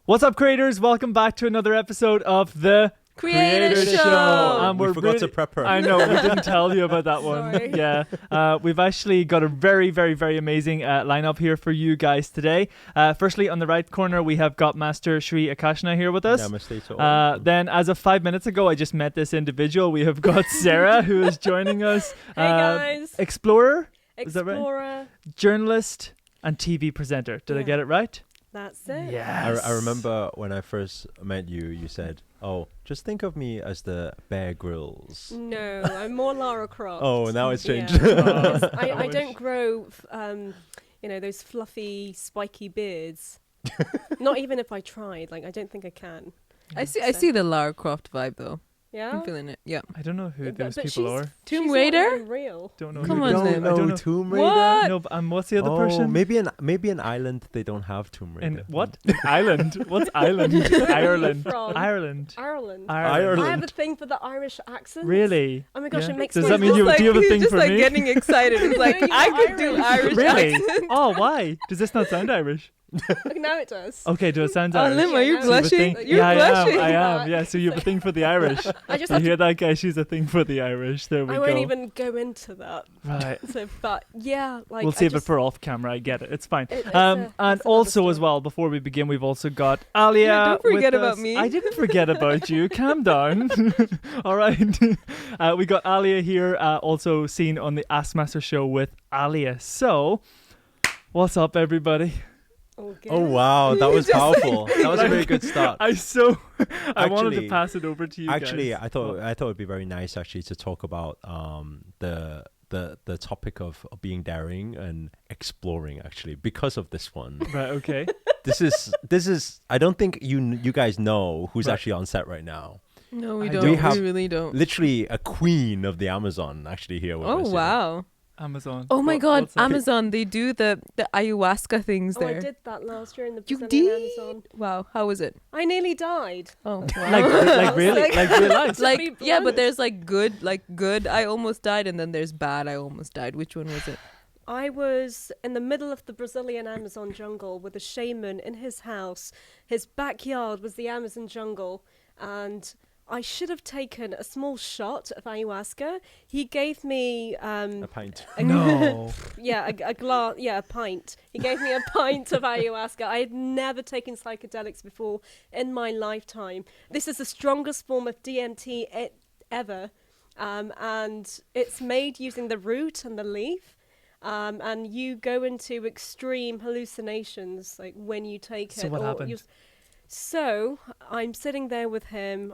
What's up, creators? Welcome back to another episode of the Creator Show. We forgot to prep her. I know, we didn't tell you about that one. Sorry. Yeah. We've actually got a very, very, very amazing lineup here for you guys today. Firstly, on the right corner, we have got Master Sri Akarshana here with us. Namaste to all. Then, as of 5 minutes ago, I just met this individual. We have got Sarah, who is joining us. Hey, guys. Explorer? Is that right? Explorer. Journalist and TV presenter. Did I get it right? That's it. Yeah. I remember when I first met you, you said, "Oh, just think of me as the Bear Grylls." No, I'm more Lara Croft. Oh, now it's changed. Yeah. Oh, I don't grow, those fluffy, spiky beards. Not even if I tried. Like, I don't think I can. I see the Lara Croft vibe though. Yeah. I'm feeling it. Yeah. I don't know who those but people are. Tomb she's Raider? Not even real. Don't know. Come who on, they are. then. I don't know. Tomb Raider. What? No, what's the other Oh, person? maybe an island they don't have Tomb Raider. In what? Ireland? What's Ireland? Ireland. From? Ireland. Ireland. Ireland. I have a thing for the Irish accent. Really? Oh my gosh, Yeah. it makes Does my that mean heart- you do you have a he's thing just for like me? getting excited. It's like No, you're I could do Irish. Irish Really? accent. Oh, why? Does this not sound Irish? Now it does. Okay, does it sound Oh, Irish? Lim, are you Yeah, So you have a blushing? thing- You're yeah, blushing. I am. Yeah, so you have a thing for the Irish. I just You have hear that, guys? She's a thing for the Irish. There we I go. won't even go into that. Right. So, but yeah, like We'll I save it just- for off camera. I get it. It's fine. It's And another also as story. well, before we begin, we've also got Aaliyah. Yeah, don't forget with about us. me. I didn't forget about you. Calm down. All right. We got Aaliyah here, also seen on the Ask Master show with Aaliyah. So, what's up, everybody? Okay. Oh wow, that was powerful. That was a very good start. I wanted to Actually- pass it over to you. Actually, guys. I thought it'd be very nice actually to talk about the topic of being daring and exploring actually because of this one. Right. Okay. this is I don't think you guys know who's Right. actually on set right now. No, we I don't. don't. We, have really don't. Literally a queen of the Amazon actually here with us. Oh here. wow. Amazon. Oh my God, what's that? Amazon. They do the ayahuasca things Oh, I there. did that last year in the You Brazilian did? Amazon. Wow. How was it? I nearly died. Oh Like wow. really? Like real life? Like- Like yeah, but there's like good. I almost died, and then there's bad. I almost died. Which one was it? I was in the middle of the Brazilian Amazon jungle with a shaman in his house. His backyard was the Amazon jungle, and I should have taken a small shot of ayahuasca. He gave me A pint. No. a glass, a pint. He gave me a pint of ayahuasca. I had never taken psychedelics before in my lifetime. This is the strongest form of DMT ever, and it's made using the root and the leaf. And you go into extreme hallucinations like when you take it. So what or happened? you're- So I'm sitting there with him.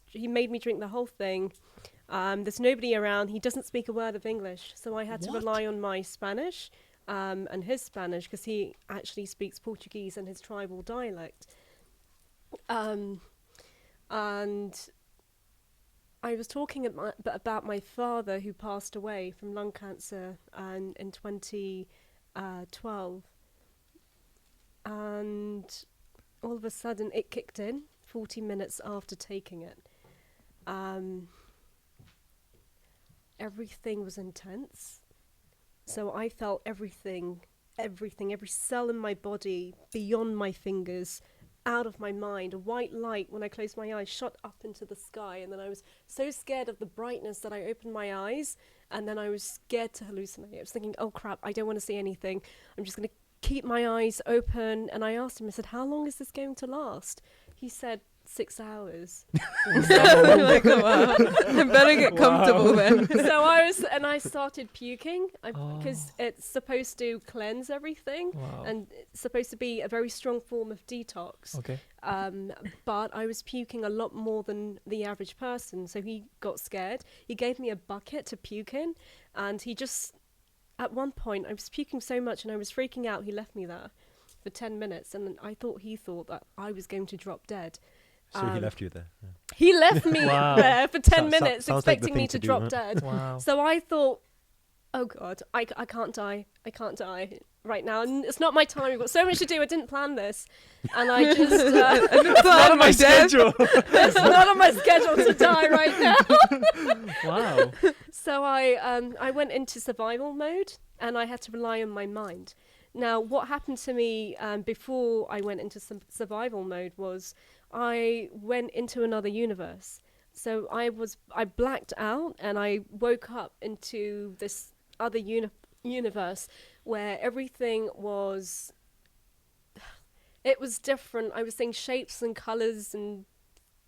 He made me drink the whole thing. There's nobody around. He doesn't speak a word of English, so I had to rely on my Spanish and his Spanish because he actually speaks Portuguese and his tribal dialect. And I was talking about my father who passed away from lung cancer in 2012. And all of a sudden it kicked in 40 minutes after taking it. Everything was intense. So I felt everything, every cell in my body, beyond my fingers, out of my mind. A white light, when I closed my eyes, shot up into the sky. And then I was so scared of the brightness that I opened my eyes. And then I was scared to hallucinate. I was thinking, oh crap, I don't want to see anything. I'm just going to keep my eyes open. And I asked him, I said, how long is this going to last? He said, 6 hours. Like, oh, wow. I better get comfortable then. So I started puking because it's supposed to cleanse everything. Wow. And it's supposed to be a very strong form of detox. Okay. But I was puking a lot more than the average person. So he got scared. He gave me a bucket to puke in. And he just, at one point, I was puking so much and I was freaking out. He left me there for 10 minutes. And he thought that I was going to drop dead. So he left you there. Yeah. He left me Wow. there for 10 So- minutes sounds like the expecting me thing to to do, drop huh? dead. Wow. So I thought, oh God, I can't die. I can't die right now. And it's not my time. We've got so much to do. I didn't plan this. And I just, It's not on my schedule. it's not on my schedule to die right now. Wow. So I went into survival mode and I had to rely on my mind. Now, what happened to me before I went into survival mode was I went into another universe. So I blacked out and I woke up into this other universe where everything was, it was different. I was seeing shapes and colors and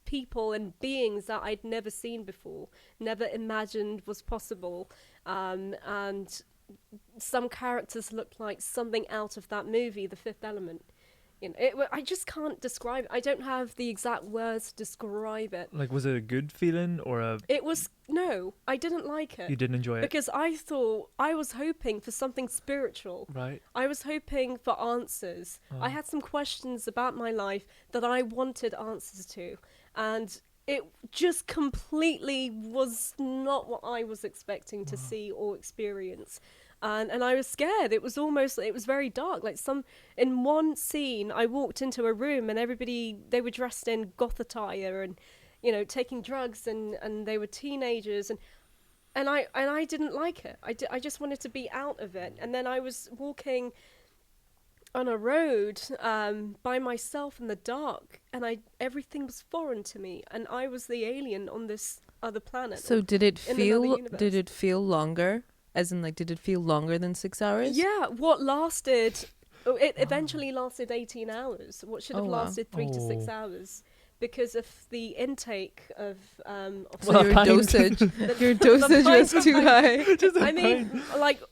people and beings that I'd never seen before, never imagined was possible. And some characters looked like something out of that movie, The Fifth Element. You know, I just can't describe it. I don't have the exact words to describe it. Like, was it a good feeling or a... It was, no, I didn't like it. You didn't enjoy it? Because I was hoping for something spiritual. Right. I was hoping for answers. I had some questions about my life that I wanted answers to. And it just completely was not what I was expecting to see or experience. And I was scared. It was very dark. Like in one scene, I walked into a room and they were dressed in goth attire and, you know, taking drugs and they were teenagers and I didn't like it. I just wanted to be out of it. And then I was walking on a road by myself in the dark and everything was foreign to me and I was the alien on this other planet. So did it feel longer? As in, like, did it feel longer than 6 hours? Yeah, it eventually lasted 18 hours. What should have lasted 3 to 6 hours because of the intake of so your dosage was too high. I mean, like,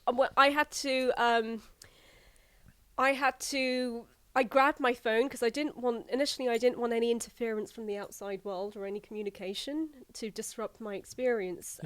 I grabbed my phone because I didn't want any interference from the outside world or any communication to disrupt my experience.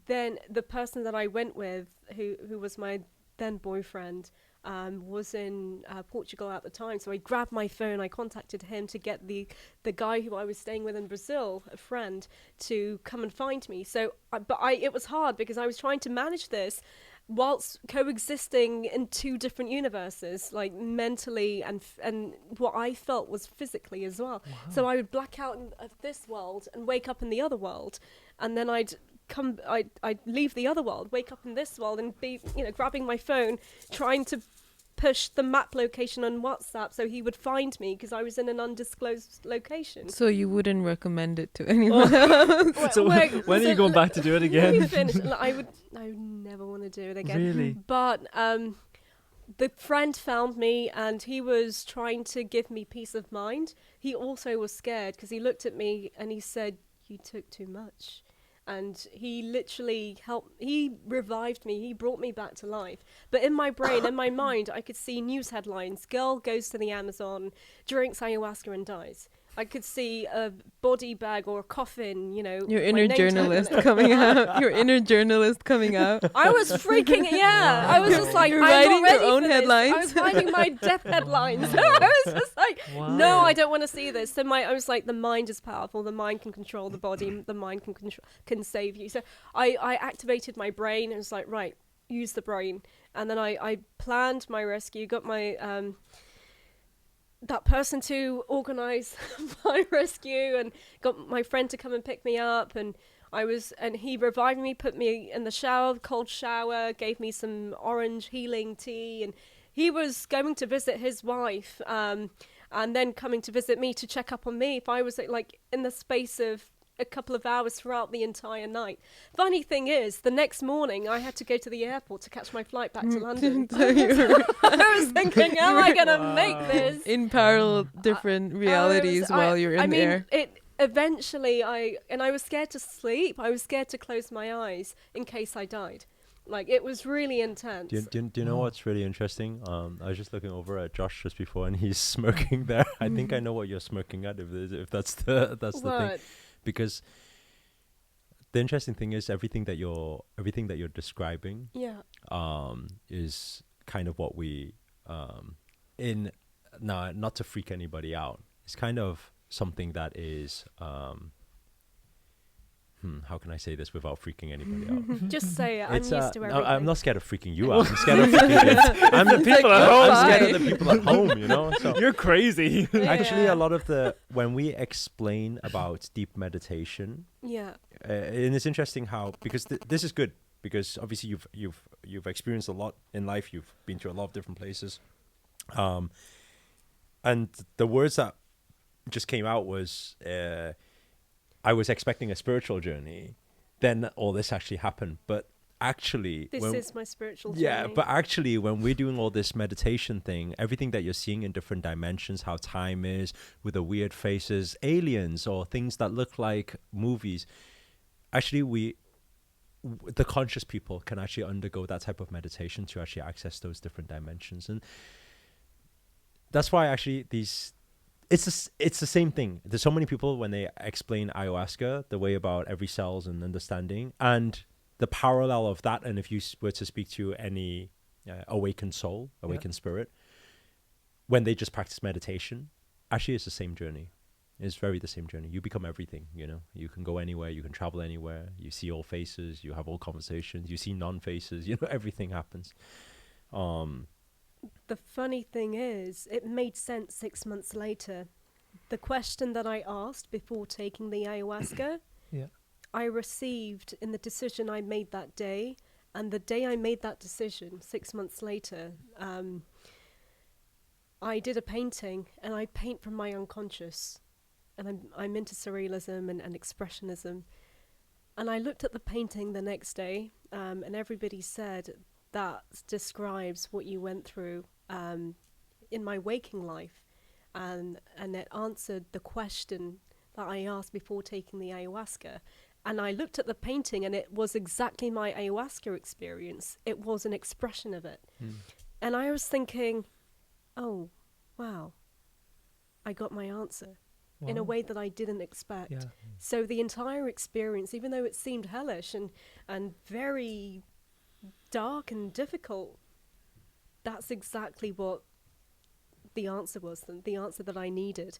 Then the person that I went with, who was my then boyfriend, was in Portugal at the time. So I grabbed my phone, I contacted him to get the guy who I was staying with in Brazil, a friend, to come and find me. So, it was hard because I was trying to manage this whilst coexisting in two different universes, like mentally and what I felt was physically as well. Wow. So I would black out of this world and wake up in the other world, and then I'd leave the other world, wake up in this world and be, you know, grabbing my phone, trying to push the map location on WhatsApp so he would find me because I was in an undisclosed location. So you wouldn't recommend it to anyone else? So when are you going back to do it again? Let me finish. I would never want to do it again. Really? But the friend found me and he was trying to give me peace of mind. He also was scared because he looked at me and he said, "You took too much." And he literally he revived me, he brought me back to life. But in my brain, in my mind, I could see news headlines, girl goes to the Amazon, drinks ayahuasca and dies. I could see a body bag or a coffin, you know. Your inner journalist coming out. Your inner journalist coming out. I was freaking, yeah. I was just like, You're I'm writing not ready your own for headlines. This. I was writing my death headlines. I was just like, no, I don't want to see this. So I was like, the mind is powerful. The mind can control the body. The mind can save you. So I activated my brain and was like, right, use the brain. And then I planned my rescue, got my... that person to organize my rescue and got my friend to come and pick me up and he revived me, put me in the shower, cold shower, gave me some orange healing tea, and he was going to visit his wife and then coming to visit me to check up on me if I was like in the space of a couple of hours throughout the entire night. Funny thing is, the next morning I had to go to the airport to catch my flight back to London. I was thinking, how am I going to make this? In parallel different realities while you're in there. Eventually, I was scared to sleep. I was scared to close my eyes in case I died. Like, it was really intense. Do you know what's really interesting? I was just looking over at Josh just before, and he's smirking there. I think I know what you're smirking at, if that's the thing. Because the interesting thing is everything that you're describing, is kind of what we not to freak anybody out. It's kind of something that is how can I say this without freaking anybody out? Just say it. I'm used to everything. No, I'm not scared of freaking you out. I'm scared of freaking I'm the people at home. I'm scared of the people at home, you know? So you're crazy. Actually, a lot of when we explain about deep meditation, and it's interesting how, because this is good because obviously you've experienced a lot in life. You've been to a lot of different places, and the words that just came out was, I was expecting a spiritual journey, then all this actually happened. But actually, This is my spiritual journey. yeah, but actually, when we're doing all this meditation thing, everything that you're seeing in different dimensions, how time is with the weird faces, aliens, or things that look like movies, actually, the conscious people can actually undergo that type of meditation to actually access those different dimensions. And that's why actually it's the same thing. There's so many people when they explain ayahuasca, the way about every cells and understanding, and the parallel of that. And if you were to speak to any awakened soul, awakened spirit, when they just practice meditation, actually it's the same journey. It's very the same journey. You become everything, you know. You can go anywhere, you can travel anywhere, you see all faces, you have all conversations, you see non-faces, you know, everything happens. The funny thing is, it made sense 6 months later. The question that I asked before taking the ayahuasca, I received in the decision I made that day. And the day I made that decision, 6 months later, I did a painting, and I paint from my unconscious. And I'm into surrealism and expressionism. And I looked at the painting the next day, and everybody said, that describes what you went through in my waking life. And it answered the question that I asked before taking the ayahuasca. And I looked at the painting, and it was exactly my ayahuasca experience. It was an expression of it. And I was thinking, oh, wow, I got my answer. Wow. In a way that I didn't expect. Yeah. So the entire experience, even though it seemed hellish and very dark and difficult, that's exactly what the answer was, the answer that I needed.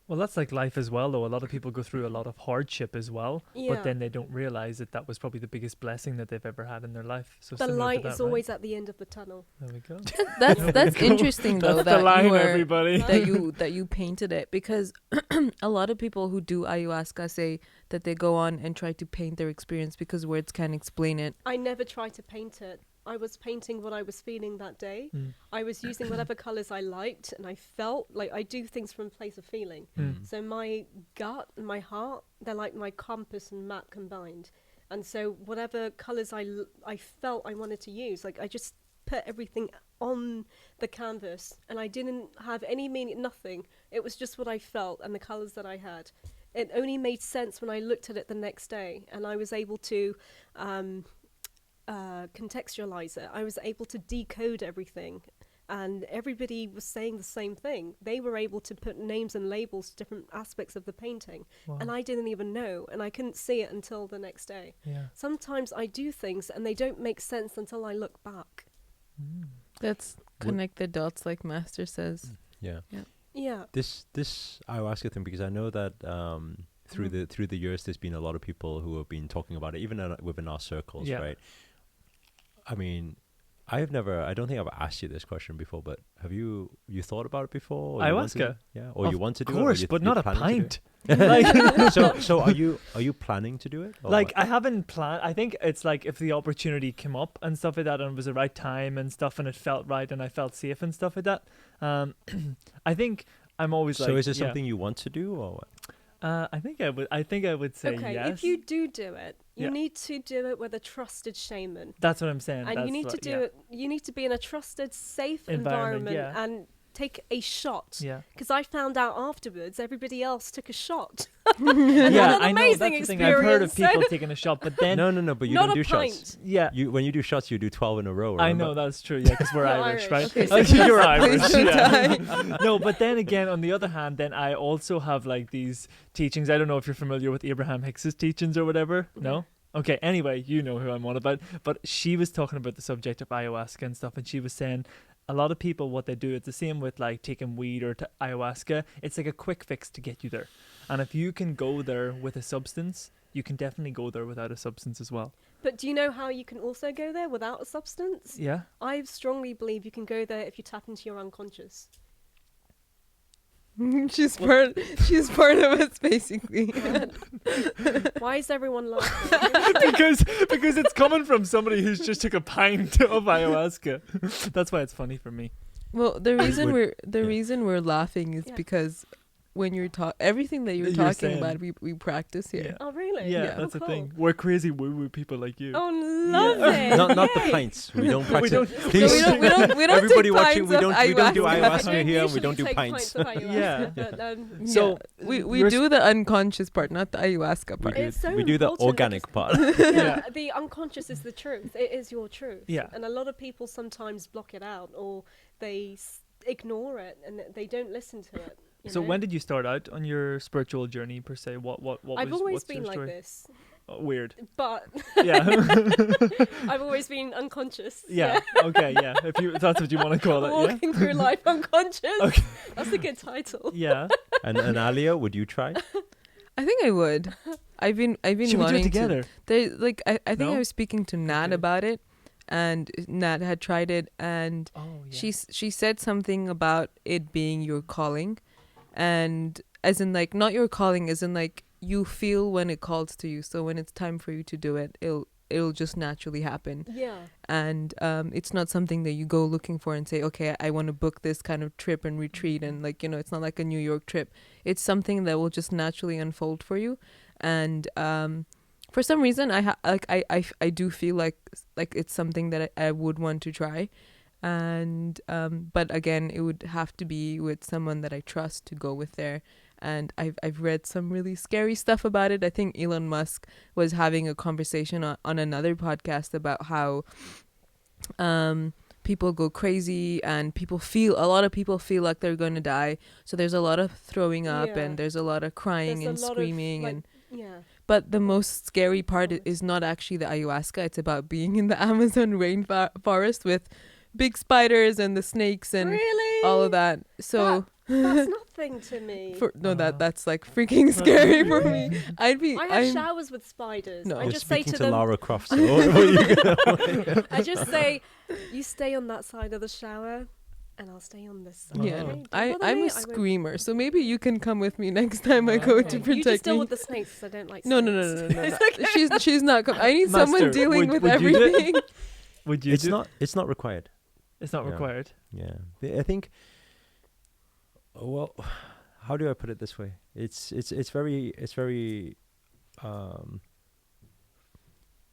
Well, that's like life as well, though. A lot of people go through a lot of hardship as well, but then they don't realize that was probably the biggest blessing that they've ever had in their life. So the light is always at the end of the tunnel. There we go. That's interesting, though. That's that the line, you were, everybody. that you painted it, because a lot of people who do ayahuasca say that they go on and try to paint their experience because words can't explain it. I never try to paint it. I was painting what I was feeling that day. I was using whatever colors I liked, and I felt like I do things from a place of feeling. So my gut and my heart, they're like my compass and map combined. And so whatever colors I felt I wanted to use, like I just put everything on the canvas, and I didn't have any meaning, nothing. It was just what I felt and the colors that I had. It only made sense when I looked at it the next day, and I was able to contextualize it. I was able to decode everything, and everybody was saying the same thing. They were able to put names and labels to different aspects of the painting. Wow. And I didn't even know, and I couldn't see it until the next day. Sometimes I do things and they don't make sense until I look back. That's connect the dots, like Master says. This ayahuasca thing, because I know that through the years there's been a lot of people who have been talking about it, even within our circles, right? I mean, I don't think I've asked you this question before, but have you thought about it before? Ayahuasca? You want to do it? Of course, but not a pint. So are you planning to do it? Like, I haven't planned. I think it's like if the opportunity came up and stuff like that, and it was the right time and stuff, and it felt right, and I felt safe and stuff like that. I think I'm always like. So is it something you want to do, or what? I think I would say okay, yes. if you do it, you need to do it with a trusted shaman. That's what I'm saying. And you need to do it. You need to be in a trusted, safe environment and take a shot. Because I found out afterwards, everybody else took a shot. I know, that's the thing. I've heard of people taking a shot, but then no, but you don't do shots. When you do shots, you do 12 in a row. Remember? I know, that's true. Yeah, because we're Irish, right? Okay, so you're Irish. No, but then again, on the other hand, then I also have like these teachings. I don't know if you're familiar with Abraham Hicks's teachings or whatever. No. Okay, anyway, you know who I'm on about. But she was talking about the subject of ayahuasca and stuff, and she was saying a lot of people, what they do, it's the same with like taking weed or ayahuasca. It's like a quick fix to get you there. And if you can go there with a substance, you can definitely go there without a substance as well. But do you know how you can also go there without a substance? Yeah. I strongly believe you can go there if you tap into your unconscious. She's part of us, basically. Why is everyone laughing? because it's coming from somebody who's just took a pint of ayahuasca. That's why it's funny for me. Well, the reason we're laughing is because when you're everything that you're talking saying. about, we practice here. Yeah. Oh, really? Yeah, that's the thing. We're crazy woo-woo people like you. Oh, love it. Not the Yay. pints. We don't practice. don't- Please, we don't everybody take watching, pints we don't do ayahuasca. ayahuasca here. We don't do usually take pints. of ayahuasca, Yeah. but, So we you're do the unconscious part, not the ayahuasca part. It's so We do the important organic part. yeah, the unconscious is the truth. It is your truth. Yeah. And a lot of people sometimes block it out, or they ignore it, and they don't listen to it. So when did you start out on your spiritual journey per se? What I've always what's been your like story? this, Weird. but Yeah. I've always been unconscious. Yeah. Okay. Yeah. If that's what you want to call it. Yeah. Walking through life unconscious. Okay. That's a good title. Yeah. And Aaliyah, would you try? I think I would. I've been Should we do it wanting together? to. I think No? I was speaking to Nat Okay. about it, and Nat had tried it, and Oh yeah. she said something about it being your calling, and as in like not your calling, as in like you feel when it calls to you. So when it's time for you to do it, it'll just naturally happen. Yeah. And it's not something that you go looking for and say, okay, I want to book this kind of trip and retreat, and like, you know, it's not like a New York trip. It's something that will just naturally unfold for you. And for some reason I do feel like it's something that I would want to try. And but again, it would have to be with someone that I trust to go with there. And I've read some really scary stuff about it. I think Elon Musk was having a conversation on another podcast about how people go crazy, and a lot of people feel like they're going to die. So there's a lot of throwing up, Yeah. and there's a lot of crying There's and a lot of, screaming. like, And yeah. but the most scary part is not actually the ayahuasca. It's about being in the Amazon rainforest with big spiders and the snakes and Really? all of that. So That's nothing to me. that's like freaking scary for me. I have showers with spiders. No. I You're just say speaking to to them, Lara Croft. So what are you gonna I just say, you stay on that side of the shower, and I'll stay on this side. Yeah, Okay? Don't I'm bother a me, I won't- screamer, so maybe you can come with me next time I go to You protect just deal me. with the snakes, 'cause I don't like No. snakes. She's not. I need someone Master, dealing with would you do it? everything. Would you? It's not required. It's not Yeah. required. Yeah, I think. Well, how do I put it this way? It's very.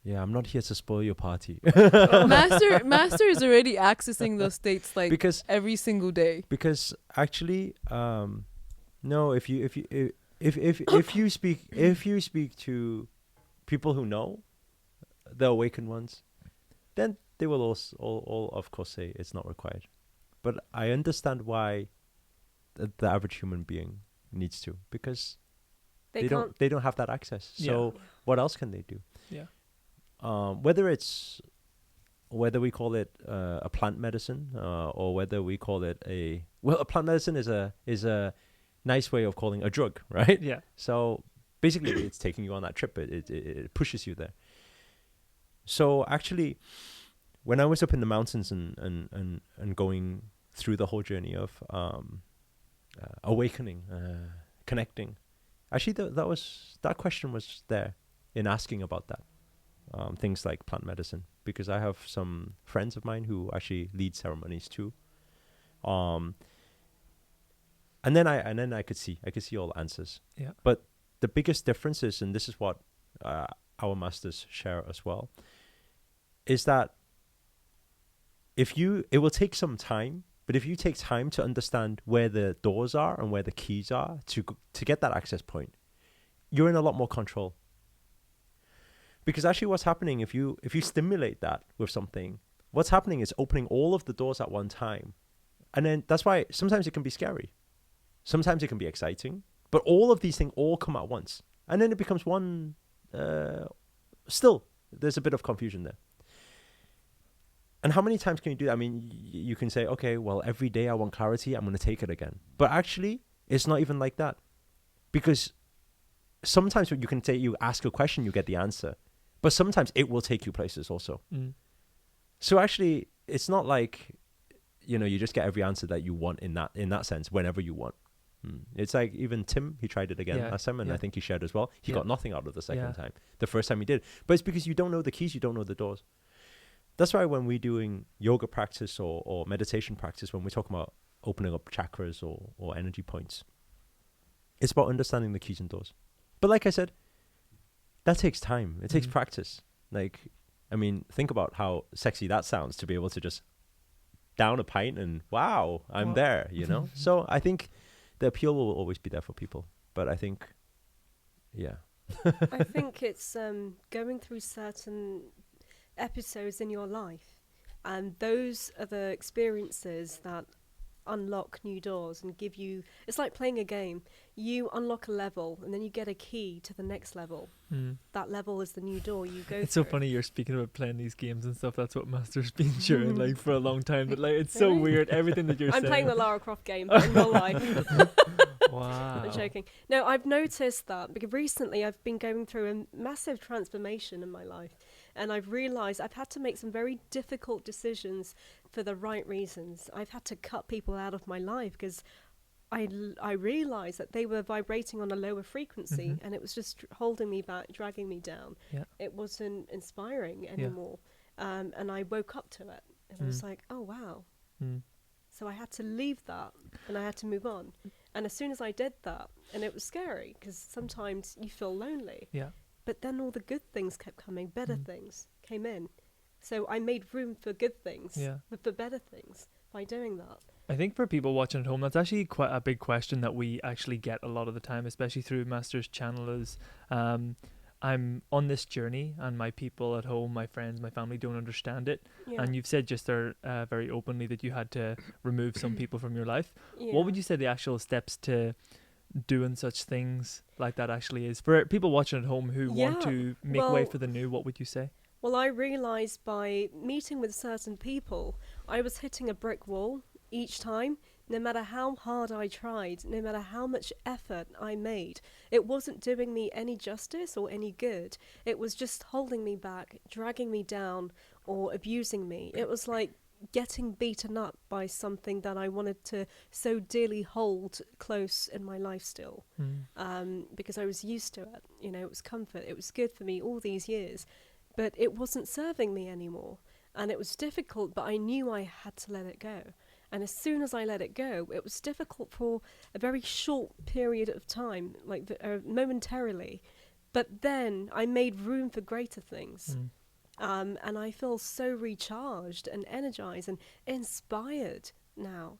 Yeah, I'm not here to spoil your party. Master is already accessing those states like because every single day. because actually, no. If you speak to people who know the awakened ones, then they will all of course say it's not required. But I understand why the average human being needs to, because they don't have that access. So what else can they do? Yeah. Whether we call it a plant medicine or whether we call it a plant medicine is a nice way of calling a drug, right? Yeah. So basically, it's taking you on that trip. It pushes you there. So actually, when I was up in the mountains and going through the whole journey of awakening, connecting, actually that question was there in asking about that. Things like plant medicine, because I have some friends of mine who actually lead ceremonies too. And then I could see all the answers. Yeah. But the biggest difference is, and this is what our masters share as well, is that it will take some time, but if you take time to understand where the doors are and where the keys are to get that access point, you're in a lot more control. Because actually what's happening, if you stimulate that with something, what's happening is opening all of the doors at one time. And then that's why sometimes it can be scary. Sometimes it can be exciting. But all of these things all come at once. And then it becomes one, still, there's a bit of confusion there. And how many times can you do that? I mean, you can say, okay, well, every day I want clarity, I'm going to take it again. But actually, it's not even like that. Because sometimes what you can say, you ask a question, you get the answer. But sometimes it will take you places also. Mm. So actually, it's not like, you just get every answer that you want in that sense whenever you want. It's like even Tim, he tried it again last time, and I think he shared as well. He got nothing out of the second time. The first time he did. But it's because you don't know the keys, you don't know the doors. That's why when we're doing yoga practice or meditation practice, when we're talking about opening up chakras or energy points, it's about understanding the keys and doors. But like I said, that takes time. It takes practice. Like, I mean, think about how sexy that sounds to be able to just down a pint and wow, I'm there, you know? So I think the appeal will always be there for people. But I think, I think it's going through certain episodes in your life, and those are the experiences that unlock new doors and give you, it's like playing a game. You unlock a level and then you get a key to the next level. That level is the new door you go It's through. so funny you're speaking about playing these games and stuff. That's what Master's been sharing like for a long time, but like it's so weird everything that you're I'm saying. playing the Lara Croft game, but in real life. Wow. I'm joking. No, I've noticed that because recently I've been going through a massive transformation in my life, and I've realised I've had to make some very difficult decisions for the right reasons. I've had to cut people out of my life because I realised that they were vibrating on a lower frequency, and it was just holding me back, dragging me down. It wasn't inspiring anymore, and I woke up to it, and I was like, oh wow. So I had to leave that, and I had to move on. And as soon as I did that, and it was scary because sometimes you feel lonely. But then all the good things kept coming, better things came in. So I made room for good things, for better things by doing that. I think for people watching at home, that's actually quite a big question that we actually get a lot of the time, especially through Master's channel, is I'm on this journey and my people at home, my friends, my family don't understand it. And you've said just there very openly that you had to remove some people from your life. What would you say the actual steps to doing such things like that actually is? For people watching at home who want to make way for the new, what would you say? Well, I realised by meeting with certain people, I was hitting a brick wall each time. No matter how hard I tried, no matter how much effort I made, it wasn't doing me any justice or any good. It was just holding me back, dragging me down, or abusing me. It was like getting beaten up by something that I wanted to so dearly hold close in my life still, because I was used to it. You know, it was comfort. It was good for me all these years, but it wasn't serving me anymore. And it was difficult, but I knew I had to let it go. And as soon as I let it go, it was difficult for a very short period of time, like momentarily. But then I made room for greater things. And I feel so recharged and energized and inspired now.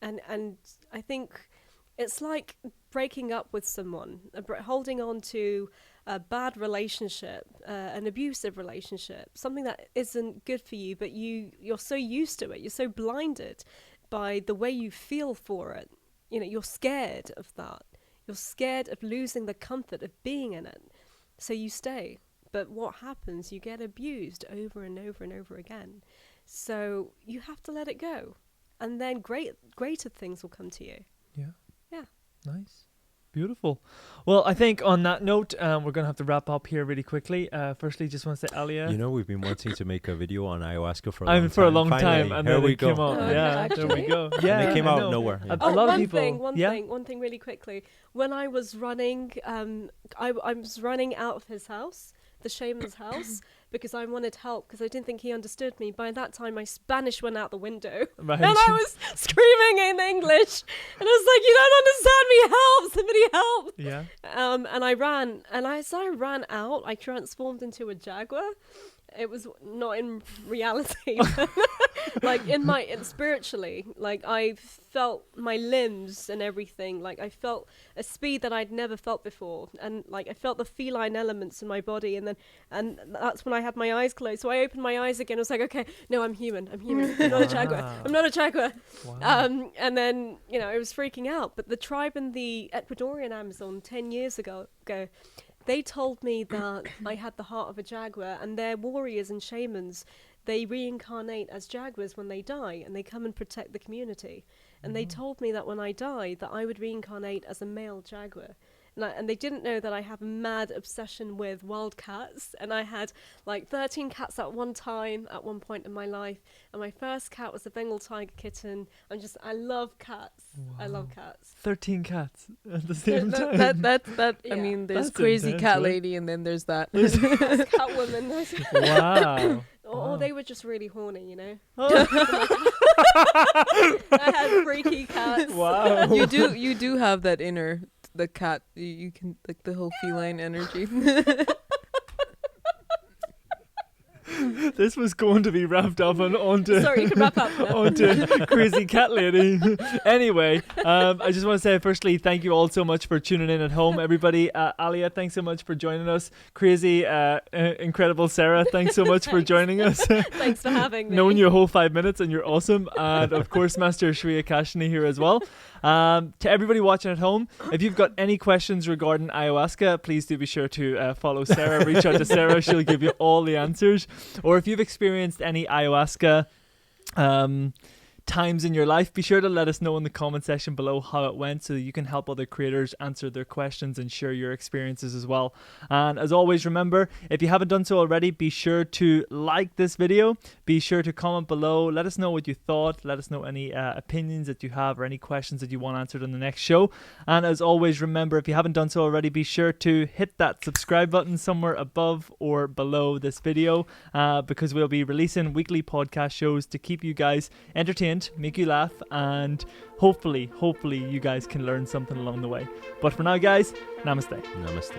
And I think it's like breaking up with someone, holding on to a bad relationship, an abusive relationship, something that isn't good for you, but you're so used to it, you're so blinded by the way you feel for it. You know, you're scared of that. You're scared of losing the comfort of being in it. So you stay. But what happens? You get abused over and over and over again. So you have to let it go. And then greater things will come to you. Yeah. Nice. Beautiful. Well, I think on that note, we're going to have to wrap up here really quickly. Firstly, just want to say, Aaliyah. You know, we've been wanting to make a video on ayahuasca for a long time. Finally, and then it came out. There we go. Yeah, and it came out of nowhere. A lot of people. One thing really quickly. When I was running, I was running out of his house, the shaman's house, because I wanted help because I didn't think he understood me. By that time, my Spanish went out the window. Right. And I was screaming in English. And I was like, you don't understand me, help, somebody help. Yeah. And I ran. And as I ran out, I transformed into a jaguar. It was not in reality, like spiritually, like I felt my limbs and everything. Like I felt a speed that I'd never felt before, and like I felt the feline elements in my body. And that's when I had my eyes closed. So I opened my eyes again. I was like, okay, no, I'm human. I'm not a jaguar. I'm not a jaguar. Wow. And then I was freaking out. But the tribe in the Ecuadorian Amazon 10 years ago. They told me that I had the heart of a jaguar, and their warriors and shamans, they reincarnate as jaguars when they die, and they come and protect the community. And they told me that when I die, that I would reincarnate as a male jaguar. and they didn't know that I have a mad obsession with wild cats, and I had like 13 cats at one point in my life, and my first cat was a Bengal tiger kitten. I love cats. Wow. I love cats. 13 cats at the same time. Yeah. I mean, there's That's crazy intense, cat right? lady, and then there's that. That's Catwoman. Wow. Or they were just really horny, you know. Oh. I had freaky cats. Wow. You do have that inner, the cat, you can, like, the whole feline energy. This was going to be wrapped up onto Sorry, you can wrap up now. onto crazy cat lady. Anyway, I just want to say firstly, thank you all so much for tuning in at home, everybody. Aaliyah, thanks so much for joining us. Crazy, incredible Sarah, thanks so much for joining us. Thanks for having me. Knowing you a whole 5 minutes, and you're awesome. And of course, Master Shri Akarshana here as well. To everybody watching at home, if you've got any questions regarding ayahuasca, please do be sure to follow Sarah. Reach out to Sarah; she'll give you all the answers. Or if you've experienced any ayahuasca times in your life, be sure to let us know in the comment section below how it went, so that you can help other creators answer their questions and share your experiences as well. And as always, remember, if you haven't done so already, be sure to like this video, be sure to comment below, let us know what you thought, let us know any opinions that you have or any questions that you want answered on the next show. And as always, remember, if you haven't done so already, be sure to hit that subscribe button somewhere above or below this video, because we'll be releasing weekly podcast shows to keep you guys entertained, make you laugh, and hopefully you guys can learn something along the way. But for now, guys, namaste. Namaste.